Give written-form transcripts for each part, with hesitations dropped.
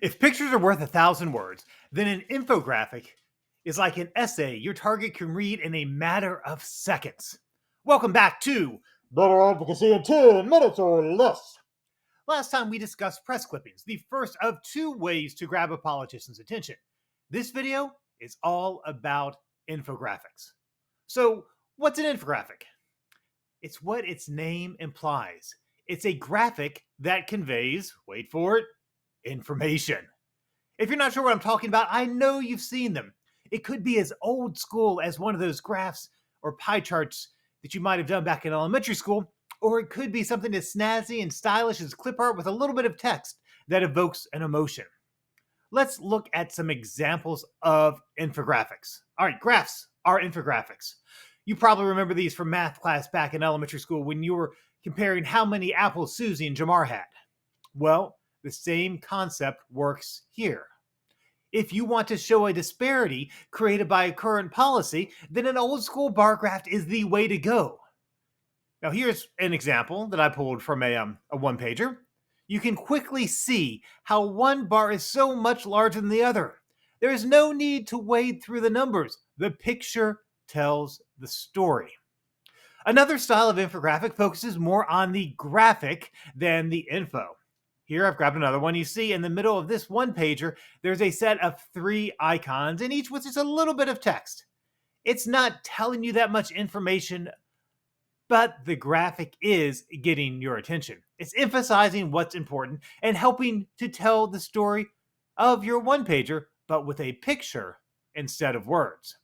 If pictures are worth 1,000 words, then an infographic is like an essay your target can read in a matter of seconds. Welcome back to Better Advocacy in 10 minutes or less. Last time we discussed press clippings, the first of two ways to grab a politician's attention. This video is all about infographics. So, what's an infographic? It's what its name implies. It's a graphic that conveys, wait for it, information. If you're not sure what I'm talking about, I know you've seen them. It could be as old school as one of those graphs or pie charts that you might have done back in elementary school, or it could be something as snazzy and stylish as clip art with a little bit of text that evokes an emotion. Let's look at some examples of infographics. All right, graphs are infographics. You probably remember these from math class back in elementary school when you were comparing how many apples Susie and Jamar had. Well, the same concept works here. If you want to show a disparity created by a current policy, then an old school bar graph is the way to go. Now, here's an example that I pulled from a one-pager. You can quickly see how one bar is so much larger than the other. There is no need to wade through the numbers. The picture tells the story. Another style of infographic focuses more on the graphic than the info. Here I've grabbed another one. You see in the middle of this one pager, there's a set of 3 icons, and each with just a little bit of text. It's not telling you that much information, but the graphic is getting your attention. It's emphasizing what's important and helping to tell the story of your one pager, but with a picture instead of words.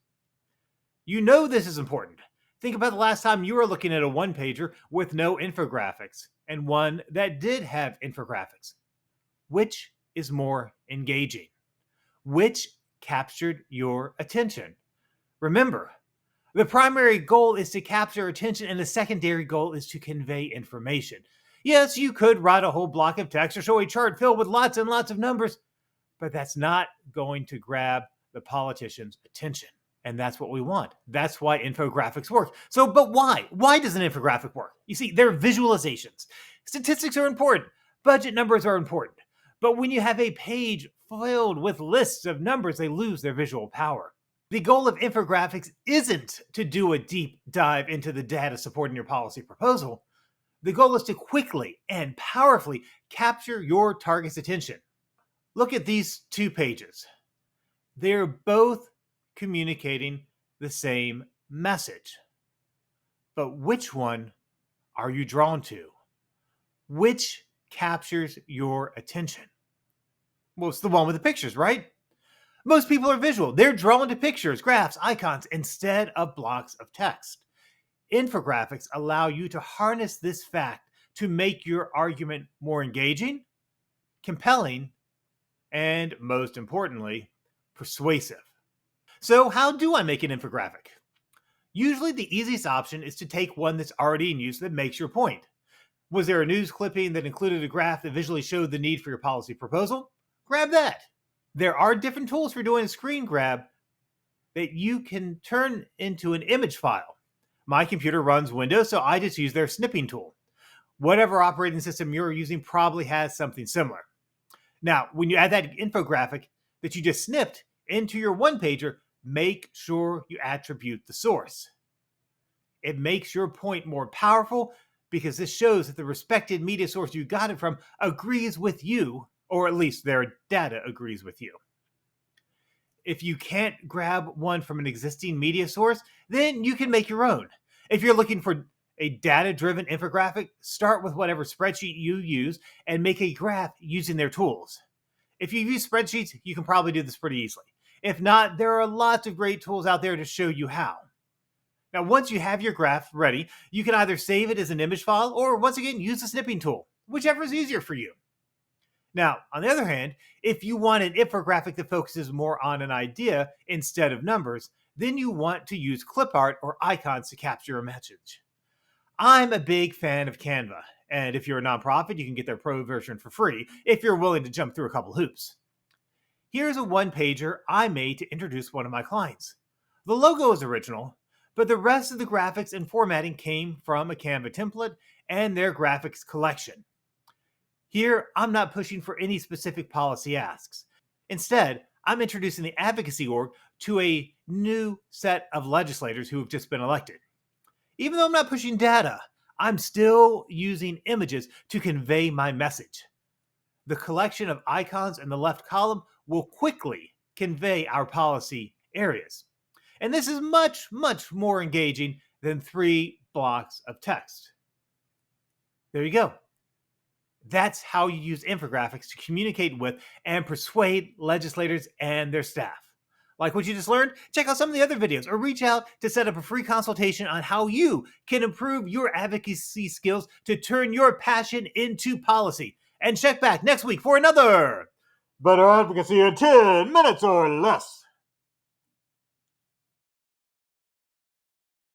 You know this is important. Think about the last time you were looking at a one pager with no infographics and one that did have infographics. Which is more engaging? Which captured your attention? Remember, the primary goal is to capture attention and the secondary goal is to convey information. Yes, you could write a whole block of text or show a chart filled with lots and lots of numbers, but that's not going to grab the politician's attention. And that's what we want. That's why infographics work. So, but why? Why does an infographic work? You see, they're visualizations. Statistics are important. Budget numbers are important. But when you have a page filled with lists of numbers, they lose their visual power. The goal of infographics isn't to do a deep dive into the data supporting your policy proposal. The goal is to quickly and powerfully capture your target's attention. Look at these 2 pages. They're both communicating the same message. But which one are you drawn to? Which captures your attention? Well, it's the one with the pictures, right? Most people are visual. They're drawn to pictures, graphs, icons, instead of blocks of text. Infographics allow you to harness this fact to make your argument more engaging, compelling, and most importantly, persuasive. So how do I make an infographic? Usually the easiest option is to take one that's already in use that makes your point. Was there a news clipping that included a graph that visually showed the need for your policy proposal? Grab that. There are different tools for doing a screen grab that you can turn into an image file. My computer runs Windows, so I just use their snipping tool. Whatever operating system you're using probably has something similar. Now, when you add that infographic that you just snipped into your one-pager, make sure you attribute the source. It makes your point more powerful because this shows that the respected media source you got it from agrees with you, or at least their data agrees with you. If you can't grab one from an existing media source, then you can make your own. If you're looking for a data-driven infographic, start with whatever spreadsheet you use and make a graph using their tools. If you use spreadsheets, you can probably do this pretty easily. If not, there are lots of great tools out there to show you how. Now, once you have your graph ready, you can either save it as an image file or, once again, use the snipping tool, whichever is easier for you. Now, on the other hand, if you want an infographic that focuses more on an idea instead of numbers, then you want to use clip art or icons to capture a message. I'm a big fan of Canva, and if you're a nonprofit, you can get their pro version for free if you're willing to jump through a couple hoops. Here's a one-pager I made to introduce one of my clients. The logo is original, but the rest of the graphics and formatting came from a Canva template and their graphics collection. Here, I'm not pushing for any specific policy asks. Instead, I'm introducing the Advocacy org to a new set of legislators who have just been elected. Even though I'm not pushing data, I'm still using images to convey my message. The collection of icons in the left column will quickly convey our policy areas. And this is much, much more engaging than 3 blocks of text. There you go. That's how you use infographics to communicate with and persuade legislators and their staff. Like what you just learned? Check out some of the other videos or reach out to set up a free consultation on how you can improve your advocacy skills to turn your passion into policy. And check back next week for another Better Advocacy in 10 minutes or less.